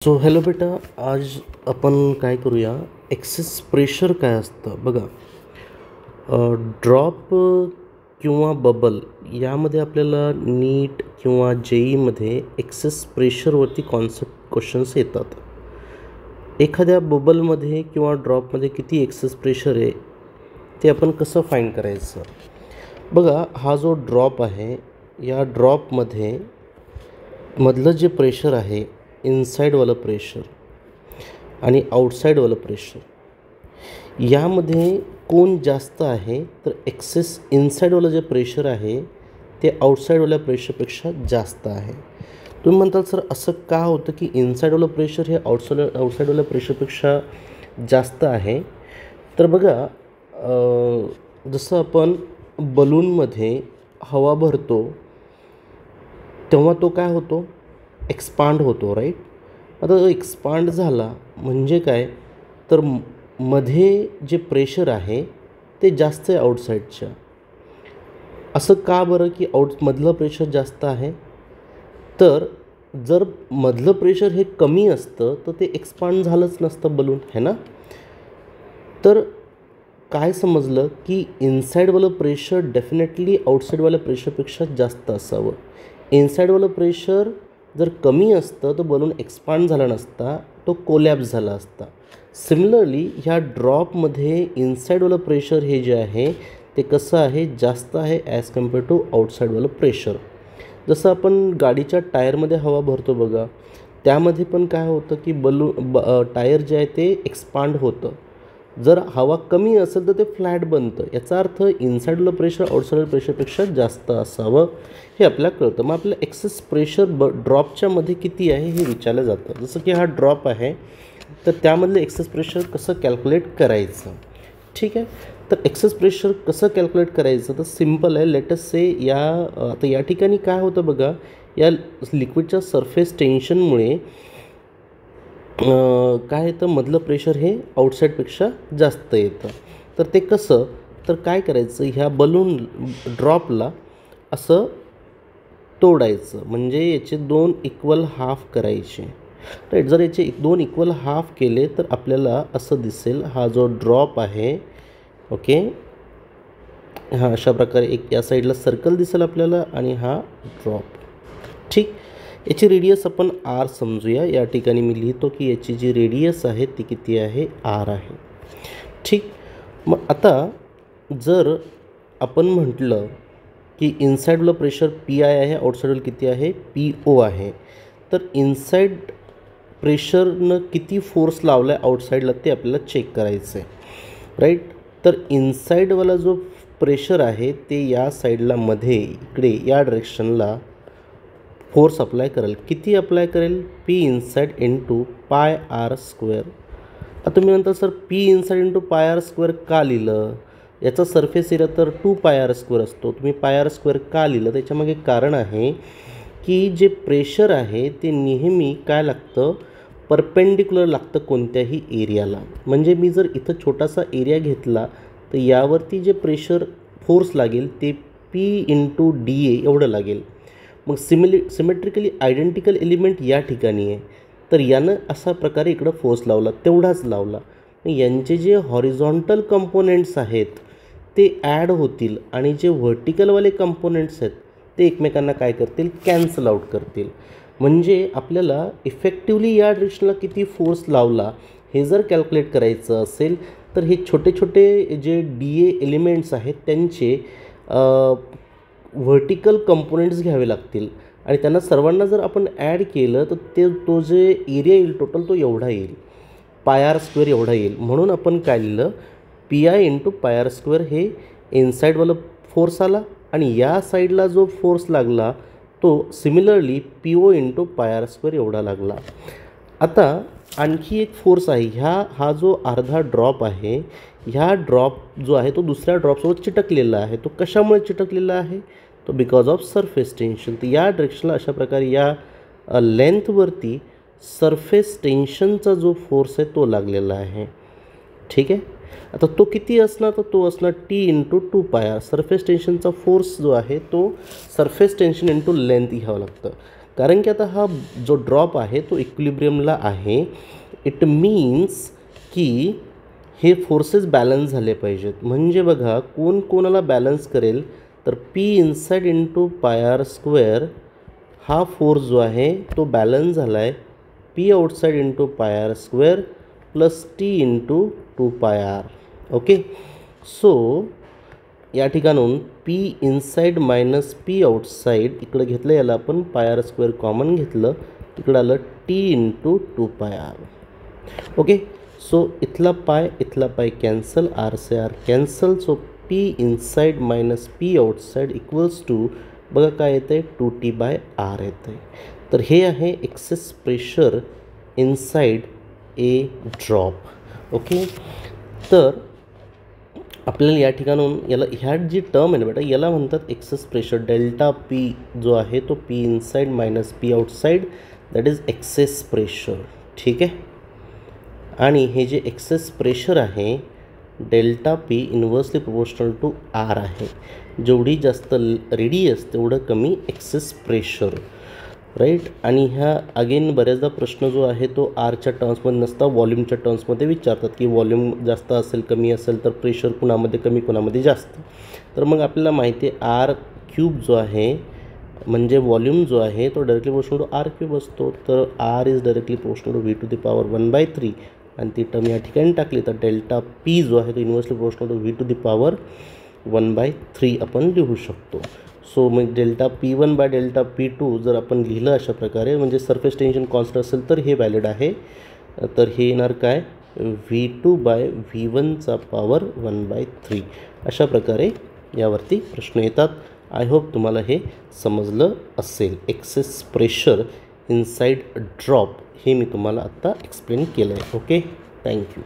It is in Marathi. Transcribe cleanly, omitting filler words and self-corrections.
सो हॅलो बेटा, आज आपण काय करूया, एक्सेस प्रेशर काय असतं बघा. ड्रॉप किंवा बबल यामध्ये आपल्याला नीट किंवा जेईमध्ये एक्सेस प्रेशरवरती कॉन्सेप्ट क्वेश्चन्स येतात. एखाद्या बबलमध्ये किंवा ड्रॉपमध्ये किती एक्सेस प्रेशर आहे ते आपण कसं फाईंड करायचं. बघा, हा जो ड्रॉप आहे या ड्रॉपमध्ये मधलं जे प्रेशर आहे, इनसाईडवालं प्रेशर आणि आउटसाईडवालं प्रेशर, यामध्ये कोण जास्त आहे तर एक्सेस इनसाईडवालं जे प्रेशर आहे ते आउटसाईडवाल्या प्रेशरपेक्षा जास्त आहे. तुम्ही म्हणताल सर असं का होतं की इनसाईडवालं प्रेशर हे आउटसाईडवाल्या प्रेशरपेक्षा जास्त आहे. तर बघा, जसं आपण बलूनमध्ये हवा भरतो तेव्हा तो काय होतो, एक्सपांड होतो, राईट. आता तो एक्सपांड झाला म्हणजे काय, तर मध्ये जे प्रेशर आहे ते जास्त आहे आउटसाईडच्या. असं का बरं की मधलं प्रेशर जास्त आहे. तर जर मधलं प्रेशर हे कमी असतं तर ते एक्सपांड झालंच नसतं बलून, है ना. तर काय समजलं की इनसाईडवालं प्रेशर डेफिनेटली आउटसाईडवाल्या प्रेशरपेक्षा जास्त असावं. इनसाईडवालं प्रेशर जर कमी असतं तर बलून एक्सपांड झाला नसता, तो कोलॅप्स झाला असता. सिमिलरली ह्या ड्रॉपमध्ये इनसाईडवालं प्रेशर हे जे आहे ते कसं आहे, जास्त आहे ॲज कम्पेअर टू आउटसाईडवालं प्रेशर. जसं आपण गाडीच्या टायरमध्ये हवा भरतो बघा, त्यामध्ये पण काय होतं की टायर जे आहे ते एक्सपांड होतं. जर हवा कमी असेल तर ते फ्लॅट बनतं. याचा अर्थ इनसाईडवालं प्रेशर आउटसाईडवालं प्रेशरपेक्षा जास्त असावं हे आपल्याला कळतं. मग आपलं एक्सेस प्रेशर ड्रॉपच्या मध्ये किती आहे हे विचारलं जातं. जसं की हा ड्रॉप आहे तर त्यामधलं एक्सेस प्रेशर कसं कॅल्क्युलेट करायचं, ठीक आहे. तर एक्सेस प्रेशर कसं कॅल्क्युलेट करायचं तर सिम्पल आहे. लेटस से आता या ठिकाणी काय होतं बघा, या लिक्विडच्या सरफेस टेन्शनमुळे काय येतं, मधलं प्रेशर हे आउटसाईडपेक्षा जास्त येतं. तर ते कसं, तर काय करायचं, ह्या बलून ड्रॉपला असं तोडायचं, म्हणजे याचे 2 इक्वल हाफ करायचे, राईट. जर याचे 2 इक्वल हाफ केले तर आपल्याला असं दिसेल, हा जो ड्रॉप आहे, ओके, हा अशा प्रकारे एक या साईडला सर्कल दिसेल आपल्याला आणि हा ड्रॉप, ठीक. याची रेडियस आपण आर समजूया. या ठिकाणी मी लिहितो की याची जी रेडियस आहे ती किती आहे, आर आहे, ठीक. मग आता जर आपण म्हटलं की इनसाईडवालं प्रेशर पी आय आहे, आउटसाईडवालं किती आहे, पी ओ आहे, तर इनसाईड प्रेशरनं किती फोर्स लावला आहे आउटसाईडला ते आपल्याला चेक करायचं आहे, राईट. तर इनसाईडवाला जो प्रेशर आहे ते या साईडला मध्ये इकडे या डायरेक्शनला फोर्स अप्लाय करेल. किती अप्लाय करेल, P inside into pi R square. आता तुम्ही म्हणता sir P inside into pi R square का लिहिलं, याचा सरफेस एरिया तर 2 पाय आर स्क्वेअर असतो, तुम्ही पाय आर स्क्वेअर का लिहिलं, त्याच्यामागे कारण आहे की जे प्रेशर आहे ते नेहमी काय लागतं, परपेंडिक्युलर लागतं कोणत्याही एरियाला. म्हणजे मी जर इथं छोटासा एरिया घेतला तर यावरती जे प्रेशर फोर्स लागेल ते पी इंटू डी ए एवढं लागेल. मग सिमेट्रिकली आयडेंटिकल एलिमेंट या ठिकाणी आहे, तर यानं असा प्रकारे इकडं फोर्स लावला, तेवढाच लावला. यांचे जे हॉरिझॉन्टल कंपोनेंट्स आहेत ते ॲड होतील आणि जे व्हर्टिकलवाले कंपोनेंट्स आहेत ते एकमेकांना काय करतील, कॅन्सल आउट करतील. म्हणजे आपल्याला इफेक्टिवली या डायरेक्शनला किती फोर्स लावला हे जर कॅल्क्युलेट करायचं असेल तर हे छोटे छोटे जे डी ए एलिमेंट्स आहेत त्यांचे व्हर्टिकल कंपोनेंट्स घ्यावे लागतील आणि त्यांना सर्वांना जर आपण ॲड केलं तर तो जे एरिया येईल टोटल तो एवढा येईल, पाय आर स्क्वेअर एवढा येईल. म्हणून आपण काय लिहिलं, P I into pi R square हे इनसाईडवाला फोर्स आला आणि या साईडला जो फोर्स लागला तो similarly P O into pi R square एवढा लागला. आता आणखी एक फोर्स आहे, हा जो अर्धा ड्रॉप आहे, ह्या ड्रॉप जो आहे तो दुसऱ्या ड्रॉपसोबत चिटकलेला आहे. तो कशामुळे चिटकलेला आहे, तो बिकॉज ऑफ सरफेस टेन्शन. तर या डायरेक्शनला अशा प्रकारे या लेंथवरती सरफेस टेन्शनचा जो फोर्स आहे तो लागलेला आहे, ठीक आहे. आता तो किती असणार, तर तो असणार T into 2 pi R. Surface टेन्शनचा force जो आहे तो सरफेस टेन्शन इंटू लेंथ घ्यावं लागतं. कारण की आता हा जो ड्रॉप आहे तो इक्विलिब्रियमला आहे. इट मीन्स की हे फोर्सेस बॅलन्स झाले पाहिजेत. म्हणजे बघा कोण कोणाला बॅलन्स करेल, तर P inside into pi R square हा फोर्स जो आहे तो बॅलन्स झाला आहे P outside into pi R square plus T into 2 pi R. Okay, so या ठिकाणून P inside minus P outside इकडं घेतलं, याला आपण पाय आर स्क्वेअर कॉमन घेतलं, इकडं आलं T into 2 pi R. Okay, so इथला पाय कॅन्सल, आर से R cancel. So P inside minus P outside equals to बघा काय येतं आहे 2t/r येतं आहे. तर हे आहे एक्सेस प्रेशर इनसाईड ए ड्रॉप. ओके, तर आपल्याला या ठिकाणून याला ह्या जी टर्म आहे ना बेटा याला म्हणतात एक्सेस प्रेशर. डेल्टा पी जो आहे तो P inside minus P outside that is excess pressure. ठीक आहे, आणि हे जे एक्सेस प्रेशर आहे delta P inversely proportional to R आहे. जेवढी जास्त रेडियस तेवढं कमी एक्सेस प्रेशर, राईट. आणि ह्या अगेन बऱ्याचदा प्रश्न जो आहे तो आरच्या टर्म्समध्ये नसता व्हॉल्यूमच्या टर्म्समध्ये विचारतात की व्हॉल्यूम जास्त असेल कमी असेल तर प्रेशर कुणामध्ये कमी कुणामध्ये जास्त. तर मग आपल्याला माहिती आहे आर क्यूब जो आहे म्हणजे व्हॉल्यूम जो आहे तो directly proportional to R cube असतो. तर R is directly proportional to V to the power 1/3 आणि ती टर्म या ठिकाणी टाकली तर डेल्टा पी जो आहे तो inversely proportional to V to the power 1/3 आपण लिहू शकतो. सो मग delta P1 by delta P2 जर आपण लिहिलं अशा प्रकारे म्हणजे सरफेस टेन्शन कॉन्स्टंट असेल तर हे व्हॅलिड आहे. तर हे येणार काय V2/V1 पॉवर 1/3. अशा प्रकारे यावरती प्रश्न येतात. आय होप तुम्हाला हे समजलं असेल. एक्सेस प्रेशर इनसाईड ड्रॉप हे मी तुम्हाला आत्ता एक्सप्लेन केलं आहे. Okay, thank you.